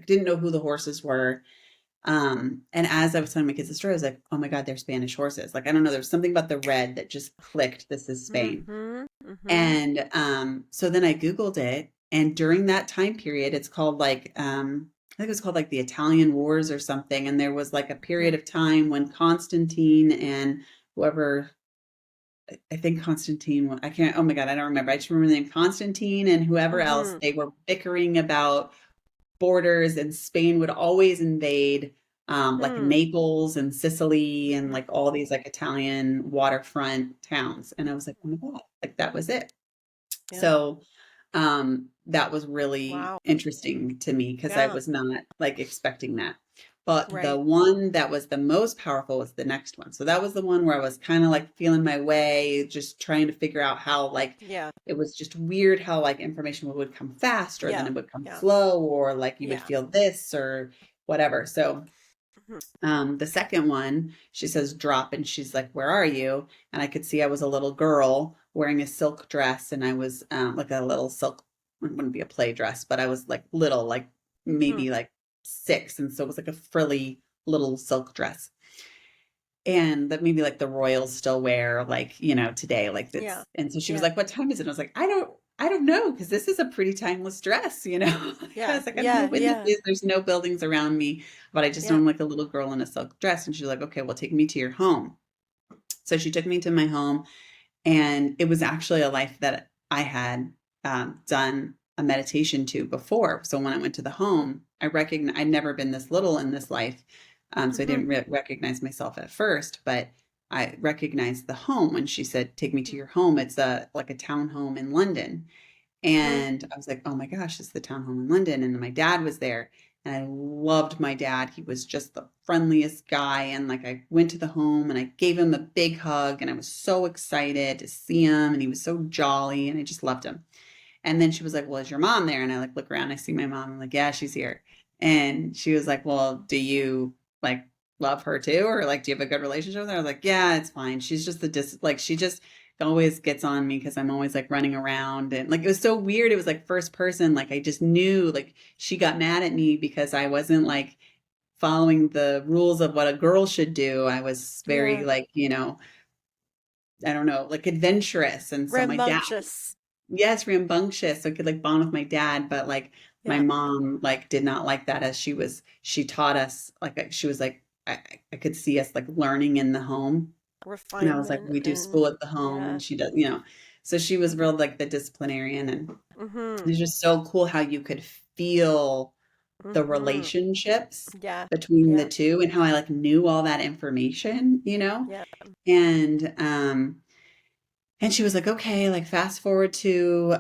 didn't know who the horses were. And as I was telling my kids the story, I was like, oh my God, they're Spanish horses. Like, I don't know, there was something about the red that just clicked. This is Spain. Mm-hmm. Mm-hmm. And so then I Googled it. And during that time period, it's called like, I think it was called like the Italian Wars or something. And there was like a period of time when Constantine and whoever, I think Constantine, I can't, oh my God, I don't remember. I just remember the name Constantine and whoever else, Mm-hmm. they were bickering about borders, and Spain would always invade like Hmm. Naples and Sicily and Mm-hmm. like all these like Italian waterfront towns. And I was like, oh my God, like that was it. Yeah. So that was really Wow. interesting to me because I Yeah. was not like expecting that. But the Right. one that was the most powerful was the next one. So that was the one where I was kind of like feeling my way, just trying to figure out how like Yeah. it was just weird how like information would come fast or then Yeah. it would come Yeah. slow or like you would Yeah. feel this or whatever. So Mm-hmm. the second one, she says drop and she's like, where are you? And I could see I was a little girl wearing a silk dress and I was like a little silk, it wouldn't be a play dress, but I was like little, like Mm-hmm. maybe like 6. And so it was like a frilly little silk dress. And that maybe like the royals still wear like, today, like Yeah. this. And so she was Yeah. like, what time is it? And I was like, I don't know, because this is a pretty timeless dress, I Yeah. was like, I don't know Yeah. when this Yeah. is. There's no buildings around me, but I just know Yeah. I'm like a little girl in a silk dress. And she's like, okay, well, take me to your home. So she took me to my home, and it was actually a life that I had done a meditation to before. So when I went to the home, I recognized I'd never been this little in this life. So I Mm-hmm. didn't recognize myself at first, but I recognized the home when she said, take me to your home. It's like a townhome in London. Mm-hmm. And I was like, oh my gosh, it's the townhome in London. And my dad was there. And I loved my dad. He was just the friendliest guy. And like I went to the home and I gave him a big hug and I was so excited to see him. And he was so jolly and I just loved him. And then she was like, well, is your mom there? And I like look around, I see my mom. I'm like, yeah, she's here. And she was like, well, do you like love her too? Or like, do you have a good relationship with her? I was like, yeah, it's fine. She's just like, she just always gets on me because I'm always like running around. And like, it was so weird. It was like first person. Like, I just knew like she got mad at me because I wasn't like following the rules of what a girl should do. I was very Yeah. like, I don't know, like adventurous. And so my dad, Rambunctious. yes, rambunctious. So I could like bond with my dad, but like my Yeah. mom like did not like that as she taught us she was like I could see us like learning in the home. And I was like, Refinement we do and school at the home yeah. and she does. So she was real like the disciplinarian and Mm-hmm. it's just so cool how you could feel the Mm-hmm. relationships Yeah. between the Yeah. two and how I like knew all that information. Yeah. And she was like, okay, like fast forward to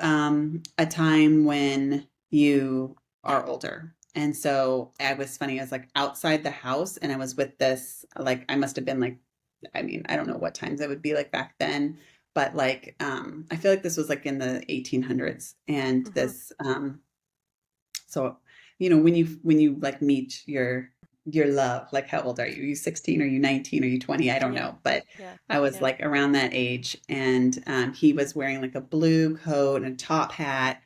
a time when you are older. And so I was funny. I was like outside the house and I was with this, like, I must have been like, I mean, I don't know what times it would be like back then, but like, I feel like this was like in the 1800s. And Mm-hmm. so, when you like meet your love, like how old are you? Are you 16? Are you 19? Are you 20? I don't Yeah. know. But Yeah. I was Yeah. like around that age and he was wearing like a blue coat and a top hat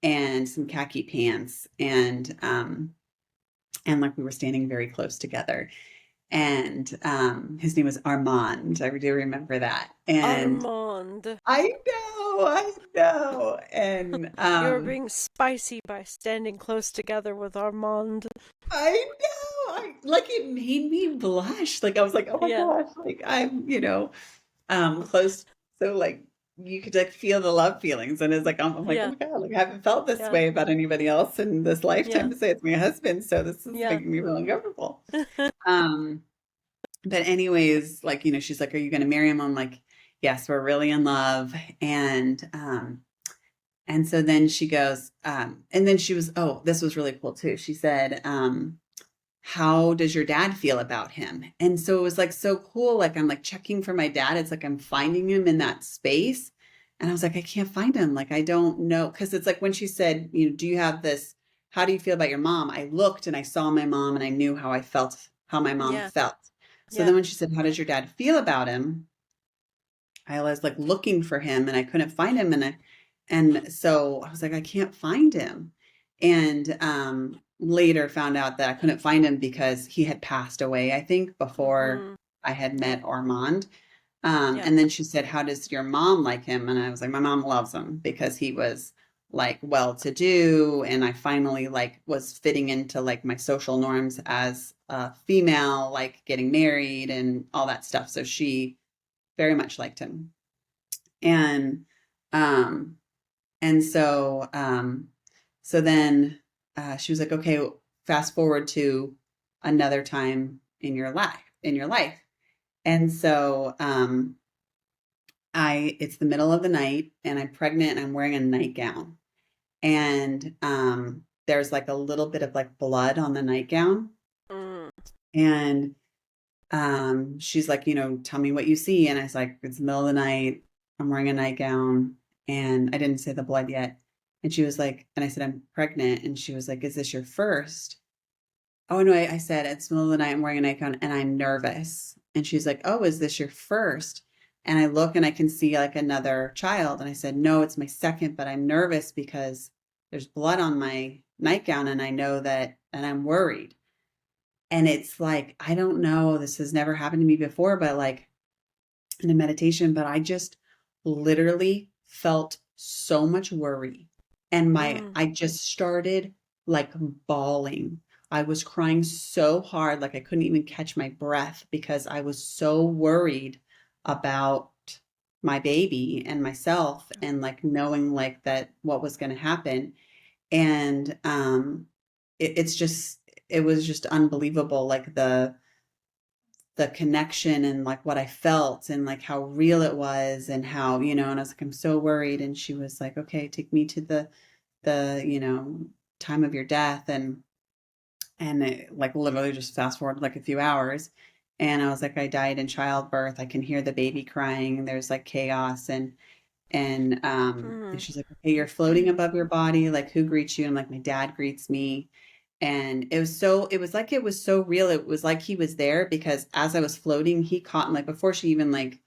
and some khaki pants and like we were standing very close together. And his name was Armand. I do remember that. And Armand. I know. And You're being spicy by standing close together with Armand. I know. I like it made me blush. Like I was like, oh my Yeah. gosh, like I'm, close. So like you could like feel the love feelings. And it's like I'm like, oh Yeah. my God, like I haven't felt this Yeah. way about anybody else in this Yeah. lifetime to say it's my husband. So this is Yeah. making me real uncomfortable. Um, but anyways, like, she's like, are you gonna marry him? I'm like, yes, we're really in love. And so then she goes, and then she was, oh, this was really cool too. She said, how does your dad feel about him? And so it was like so cool. Like I'm like checking for my dad. It's like I'm finding him in that space. And I was like, I can't find him. Like I don't know. Cause it's like when she said, you know, do you have this? How do you feel about your mom? I looked and I saw my mom and I knew how I felt, how my mom Yeah. felt. So Yeah. then when she said, how does your dad feel about him? I was like looking for him and I couldn't find him. And so I was like, I can't find him. And later found out that I couldn't find him because he had passed away, I think, before Mm-hmm. I had Yeah. met Armand. Yeah. And then she said, how does your mom like him? And I was like, my mom loves him because he was like well to do. And I finally like was fitting into like my social norms as a female, like getting married and all that stuff. So she very much liked him. And um and so so then she was like, okay, fast forward to another time in your life. And so I it's the middle of the night and I'm pregnant and I'm wearing a nightgown. And there's like a little bit of like blood on the nightgown. Mm. And she's like, you know, tell me what you see. And I was like, it's the middle of the night. I'm wearing a nightgown. And I didn't say the blood yet. And she was like, and I said, I'm pregnant. And she was like, is this your first? Oh, no, I said, it's the middle of the night. I'm wearing a nightgown and I'm nervous. And she's like, oh, is this your first? And I look and I can see like another child. And I said, no, it's my second, but I'm nervous because there's blood on my nightgown and I know that, and I'm worried. And it's like, I don't know, this has never happened to me before, but like in a meditation, but I just literally felt so much worry. And Mm. I just started like bawling. I was crying so hard, like I couldn't even catch my breath because I was so worried about my baby and myself and like knowing like that what was going to happen. And it's just it was just unbelievable, like the connection and like what I felt and like how real it was and how, you know, and I was like, I'm so worried. And she was like, okay, take me to the, you know, time of your death. And it, like literally just fast forward like a few hours. And I was like, I died in childbirth. I can hear the baby crying. There's like chaos and Mm. she's like, okay, you're floating above your body. Like who greets you? I'm like, my dad greets me. And it was like it was so real. It was like he was there because as I was floating, he caught, like before she even like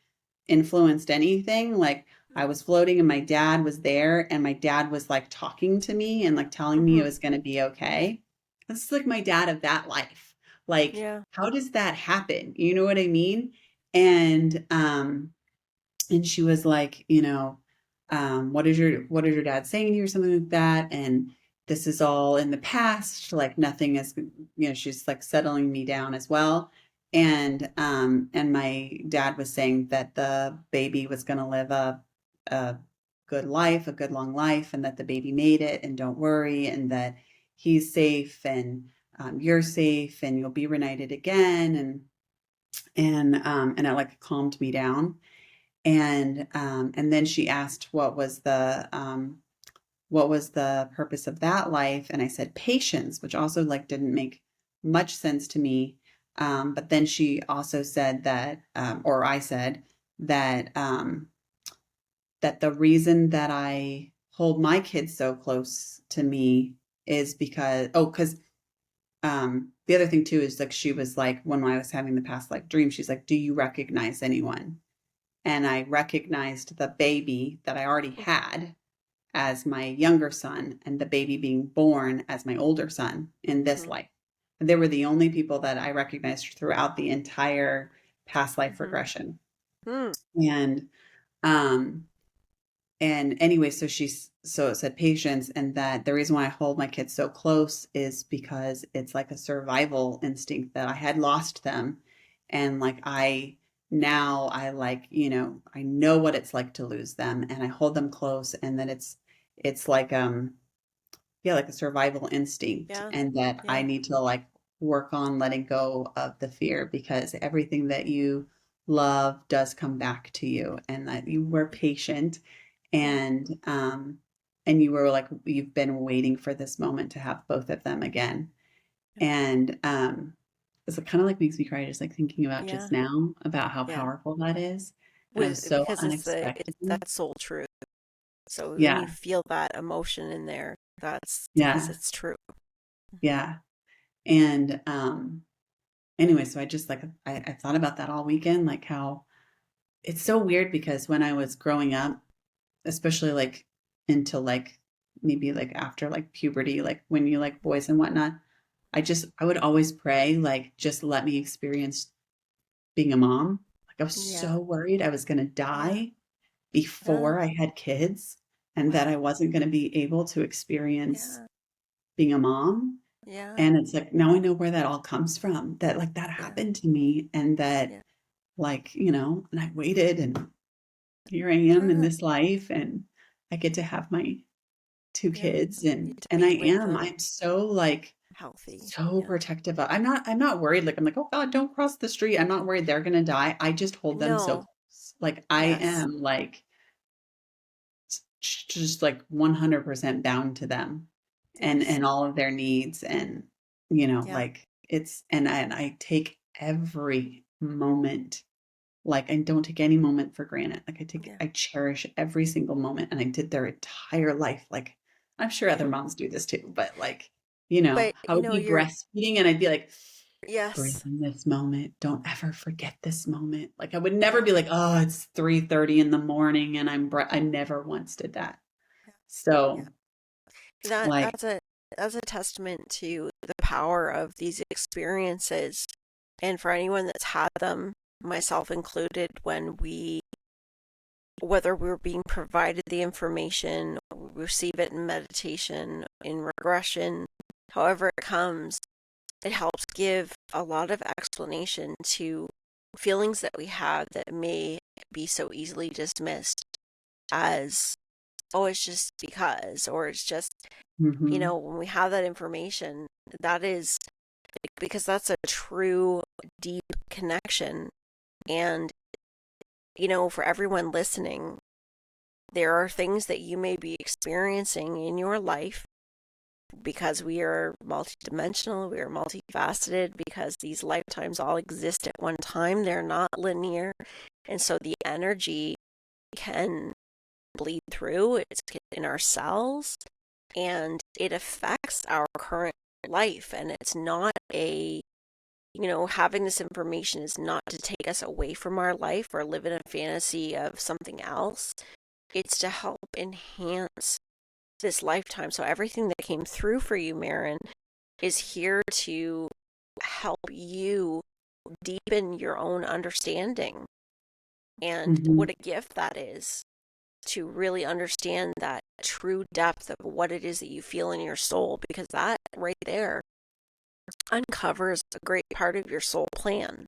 influenced anything, like I was floating and my dad was there and my dad was like talking to me and like telling me it Mm-hmm. was going to be okay. This is like my dad of that life. Like, Yeah. how does that happen? You know what I mean? And and she was like, you know, what is your dad saying to you or something like that? And this is all in the past, like nothing is, you know, she's like settling me down as well. And my dad was saying that the baby was going to live a good life, a good long life, and that the baby made it, and don't worry, and that he's safe, and you're safe, and you'll be reunited again, and it like calmed me down. And then she asked what was the purpose of that life, and I said patience, which also like didn't make much sense to me. But then she also said that, or I said that the reason that I hold my kids so close to me is because the other thing too is like she was like when I was having the past life dream, she's like, do you recognize anyone? And I recognized the baby that I already had as my younger son and the baby being born as my older son in this Mm-hmm. life. And they were the only people that I recognized throughout the entire past life Mm-hmm. regression. Mm. And um and anyway, so it said patience, and that the reason why I hold my kids so close is because it's like a survival instinct that I had lost them. And like now I like, you know, I know what it's like to lose them and I hold them close, and that it's like yeah, like a survival instinct, Yeah. and that I Yeah. need to like work on letting go of the fear because everything that you love does come back to you, and that you were patient Yeah. and and you were like you've been waiting for this moment to have both of them again. And it's kind of like makes me cry just like thinking about Yeah. just now about how Yeah. powerful that is. And it With was so because it's unexpected. that soul truth. So when you Yeah. feel that emotion in there, that's because Yeah. it's true. Yeah. And anyway, so I just like I thought about that all weekend, like how it's so weird because when I was growing up, especially like into like maybe like after like puberty, like when you like boys and whatnot, I would always pray, like, just let me experience being a mom. Like I was Yeah. so worried I was gonna Yeah. die Yeah. before I had kids and that I Wow. wasn't gonna be able to experience Yeah. being a mom. Yeah. And it's like now I know where that all comes from, that like that Yeah. happened to me and that Yeah. like, and I waited and here I am in Yeah. this life and I get to have my two Yeah. kids You to and be with them I'm so like healthy. so Yeah. protective of I'm not worried like I'm like, oh God, don't cross the street. I'm not worried they're gonna die. I just hold them so No. close. Like I Yes. am like just like 100% bound to them Yes. and all of their needs and Yeah. like it's and I take every moment. Like, I don't take any moment for granted. Like, Yeah. I cherish every single moment, and I did their entire life. Like, I'm sure Yeah. other moms do this too, but like, But I would be you're breastfeeding and I'd be like, breathe yes. in this moment. Don't ever forget this moment. Like, I would never Yeah. be like, oh, it's 3:30 in the morning and I never once did that. Yeah. Yeah. So, That like, that's a testament to the power of these experiences. And for anyone that's had them, myself included, whether we're being provided the information, receive it in meditation, in regression, however it comes, it helps give a lot of explanation to feelings that we have that may be so easily dismissed as, oh, it's just because, or it's just, hmm when we have that information, that is because that's a true, deep connection. And, for everyone listening, there are things that you may be experiencing in your life because we are multidimensional, we are multifaceted, because these lifetimes all exist at one time. They're not linear. And so the energy can bleed through, it's in our cells, and it affects our current life. And it's not having this information is not to take us away from our life or live in a fantasy of something else. It's to help enhance this lifetime. So everything that came through for you, Maren, is here to help you deepen your own understanding. And what hmm a gift that is to really understand that true depth of what it is that you feel in your soul, because that right there uncovers a great part of your soul plan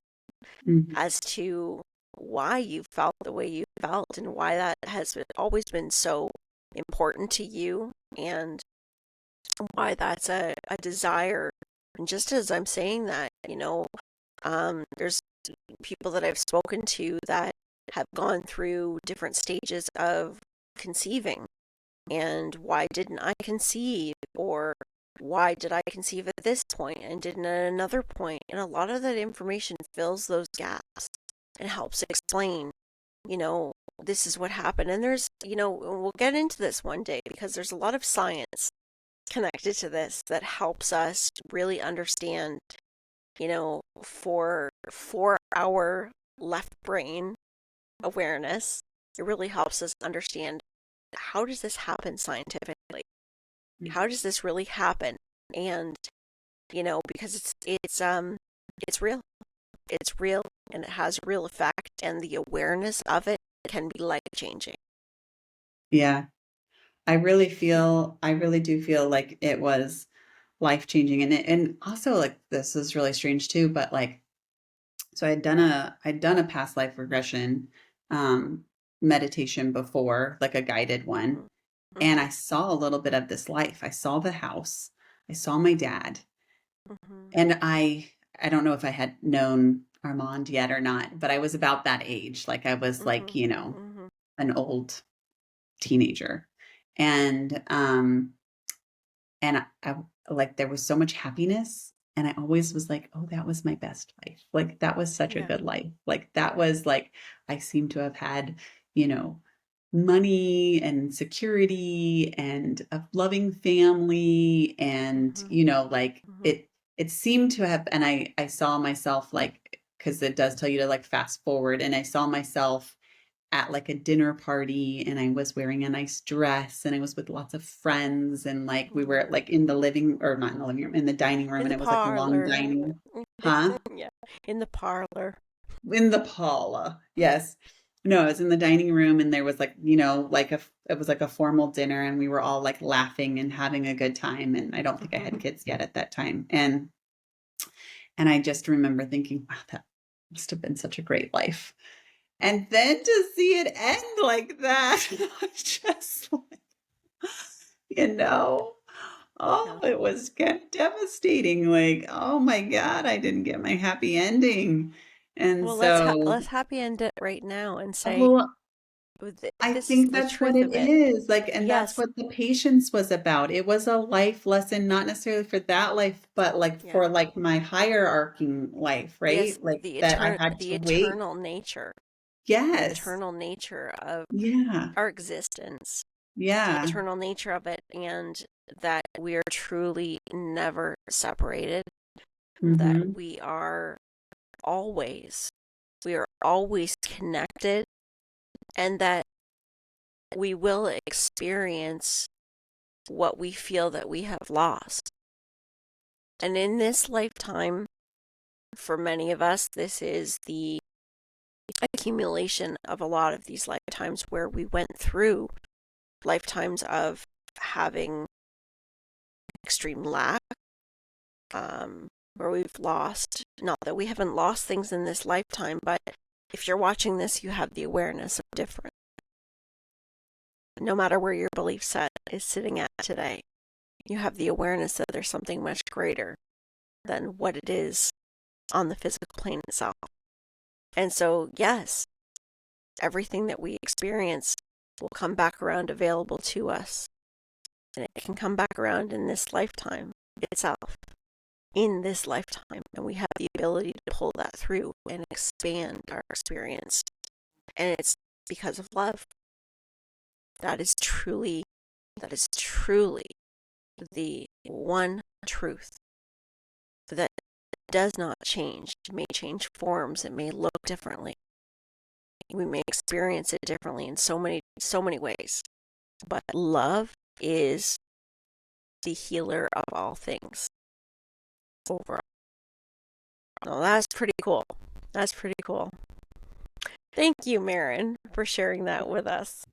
hmm as to why you felt the way you felt and why that has always been so important to you, and why that's a desire. And just as I'm saying that, there's people that I've spoken to that have gone through different stages of conceiving. And why didn't I conceive? Or why did I conceive at this point and didn't at another point? And a lot of that information fills those gaps and helps explain, you know, this is what happened. And we'll get into this one day because there's a lot of science connected to this that helps us really understand, for our left brain awareness, it really helps us understand, how does this happen scientifically? How does this really happen? And because it's real. It's real and it has real effect, and the awareness of it can be life changing. Yeah. I really do feel like it was life changing and also like this is really strange too, but like so I'd done a past life regression um meditation before, like a guided one, Mhm. and I Mhm. saw a little bit of this life. I saw the house. I saw my dad. Mhm. And I don't know if I had known Armand yet or not, but I was about that age. Like I was like, Mhm. Mhm. an old teenager. And and like there was so much happiness And I always was like, oh, that was my best life. Like, that was such a Yeah. good life. Like, that was like, I seem to have had, you know, money and security and a loving family. And, Hmm. you know, like Hmm. it seemed to have, and I saw myself like, because it does tell you to like fast forward. And I saw myself at like a dinner party and I was wearing a nice dress and I was with lots of friends and like we were Hmm. like in the living or not in the living room, in the dining room In and the it was like a long parlor. dining, huh? Yeah. In the parlor. In the parlor. Yes. No, I was in the dining room and there was like, you know, like it was like a formal dinner and we were all like laughing and having a good time. And I don't think I Hmm. had kids yet at that time. And I just remember thinking, wow, that must have been such a great life. And then to see it end like that, I was just like, you know, oh, Yeah. it was kind of devastating. Like, oh my God, I didn't get my happy ending. And Well, so, let's happy end it right now and say oh, I this is think the that's what truth it of it. is. Like, and that's Yes. what the patience was about. It was a life lesson, not necessarily for that life, but like Yeah. for like my higher arcing life, Yes, right? Like that I had the to wait. eternal nature, the Yes. eternal nature of Yeah. our existence, the Yeah. eternal nature of it, and that we are truly never separated, that Mm-hmm. always, we are always connected, and that we will experience what we feel that we have lost. And in this lifetime, for many of us, this is the accumulation of a lot of these lifetimes where we went through lifetimes of having extreme lack, where we've lost, not that we haven't lost things in this lifetime, but if you're watching this, you have the awareness of different. No matter where your belief set is sitting at today, you have the awareness that there's something much greater than what it is on the physical plane itself. And so, yes, everything that we experience will come back around available to us. And it can come back around in this lifetime itself, in this lifetime. And we have the ability to pull that through and expand our experience. And it's because of love. That is truly, that is truly the one truth that does not change. It may change forms, it may look differently. We may experience it differently in so many ways. But love is the healer of all things overall. Now that's pretty cool. That's pretty cool. Thank you, Maren, for sharing that with us.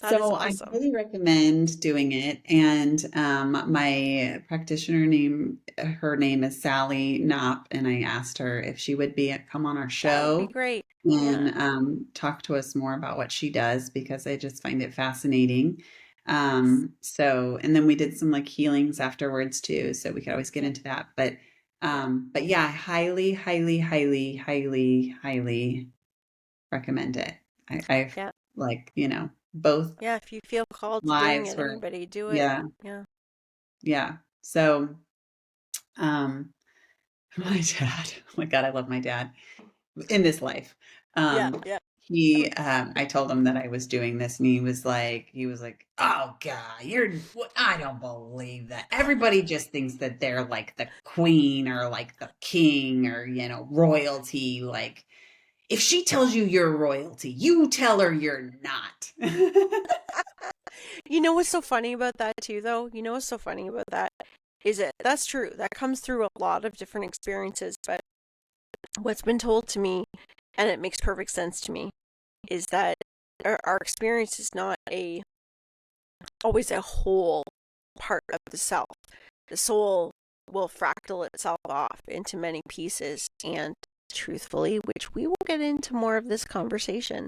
That is So I awesome. highly recommend doing it. And my practitioner name, her name is Sally Knopp, and I asked her if she would come on our That would be show great. and Yeah. talk to us more about what she does because I just find it fascinating. Yes. So, and then we did some like healings afterwards too, so we could always get Yeah. into that. Yeah. But yeah, I highly, highly, highly, highly, highly recommend it. I've Yeah. like, you know, both Yeah. If you feel called to doing lives it, were, anybody do it. yeah, Yeah. yeah. So, um, my dad, oh my God, I love my dad in this life. Yeah. Yeah. I told him that I was doing this and he was like, oh God, I don't believe that. Everybody just thinks that they're like the queen or like the king or, you know, royalty. Like, if she tells you you're royalty, you tell her you're not. You know what's so funny about that too, though? You know what's so funny about that is that's true. That comes through a lot of different experiences, but what's been told to me, and it makes perfect sense to me, is that our experience is not a always a whole part of the self. The soul will fractal itself off into many pieces, and truthfully, which we will get into more of this conversation,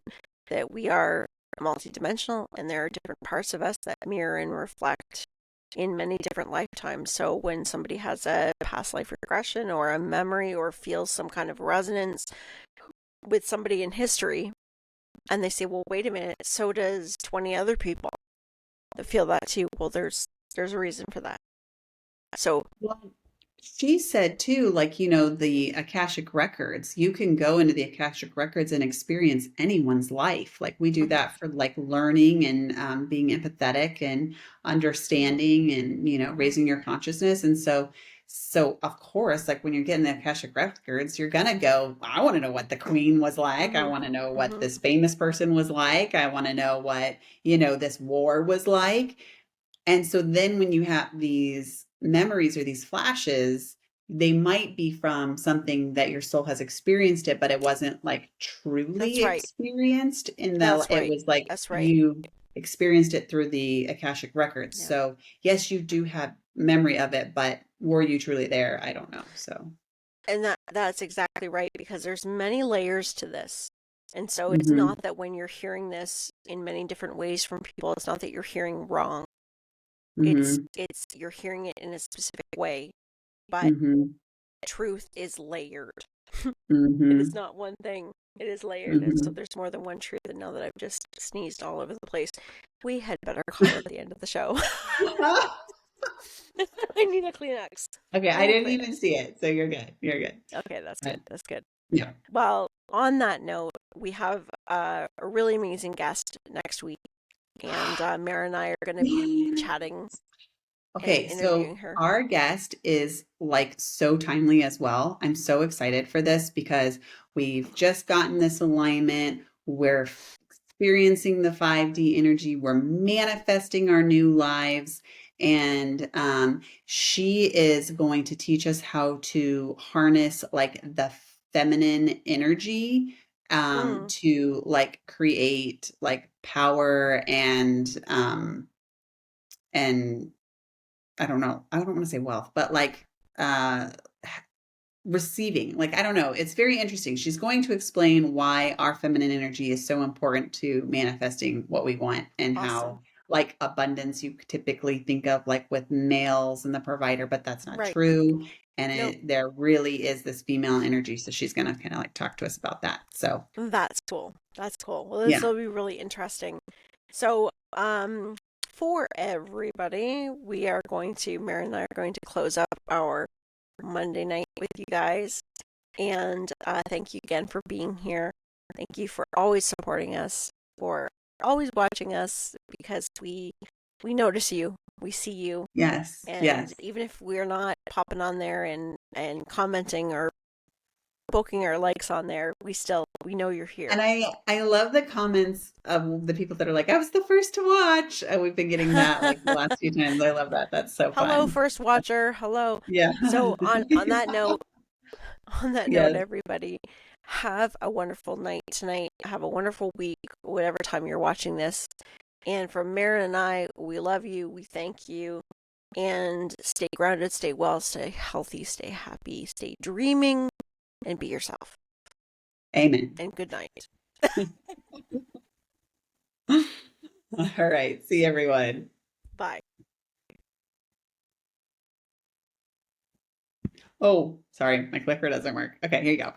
that we are multidimensional and there are different parts of us that mirror and reflect in many different lifetimes. So when somebody has a past life regression or a memory or feels some kind of resonance with somebody in history, and they say, well, wait a minute, so does 20 other people that feel that too. Well, there's a reason for that. So Well, she said too, like, the Akashic records, you can go into the Akashic records and experience anyone's life. Like we do Hmm. that for like learning and being empathetic and Hmm. understanding and, raising your consciousness. And so of course, like when you're getting the Akashic records, you're gonna go, I want to know what the queen was like. I Hmm. want to know what Hmm. this famous person was like. I want to know what, this war was like. And so then when you have these memories or these flashes, they might be from something that your soul has experienced it, but it wasn't like That's truly right. experienced That's it right. was like That's right. you experienced it through the Akashic records. Yeah. So yes, you do have memory of it, but were you truly there? I don't know. So And that's exactly right, because there's many layers to this. And so it's hmm not that when you're hearing this in many different ways from people, it's not that you're hearing wrong. hmm It's you're hearing it in a specific way, but hmm truth is layered. It is hmm not one thing. It is layered, and so hmm there's more than one truth. And now that I've just sneezed all over the place, we had better call it the end of the show. I need a Kleenex. Okay, I I need a didn't even Kleenex. see it, so you're good. You're good. Okay, that's good. But That's good. yeah. Well, on that note, we have a really amazing guest next week, and Mara and I are going to be chatting and Okay, so interviewing her. our guest is like so timely as well. I'm so excited for this because we've just gotten this alignment. We're experiencing the 5D energy. We're manifesting our new lives. And she is going to teach us how to harness like the feminine energy Mm, to like create like power and I don't know. I don't want to say wealth, but like uh receiving. Like I don't know. It's very interesting. She's going to explain why our feminine energy is so important to manifesting what we want and awesome. how like abundance you typically think of like with males and the provider, but that's not Right. true. And Nope. there really is this female energy. So she's going to kind of like talk to us about that. So, That's cool. That's cool. Well, this yeah. will be really interesting. So, for everybody, Mary and I are going to close up our Monday night with you guys. And thank you again for being here. Thank you for always supporting us, for always watching us, because we notice you, we see you, Yes. and Yes. even if we're not popping on there and commenting or poking our likes on there, we know you're here. And I love the comments of the people that are like, I was the first to watch. We've been getting that like the last few times. I love that. That's so Hello, fun. first watcher. Hello. Yeah. So on that note, on that note, Yes. everybody, have a wonderful night tonight. Have a wonderful week, whatever time you're watching this. And from Maren and I, we love you. We thank you. And stay grounded, stay well, stay healthy, stay happy, stay dreaming, and be yourself. Amen. And good night. All right. See everyone. Bye. Oh, sorry. My clicker doesn't work. Okay, here you go.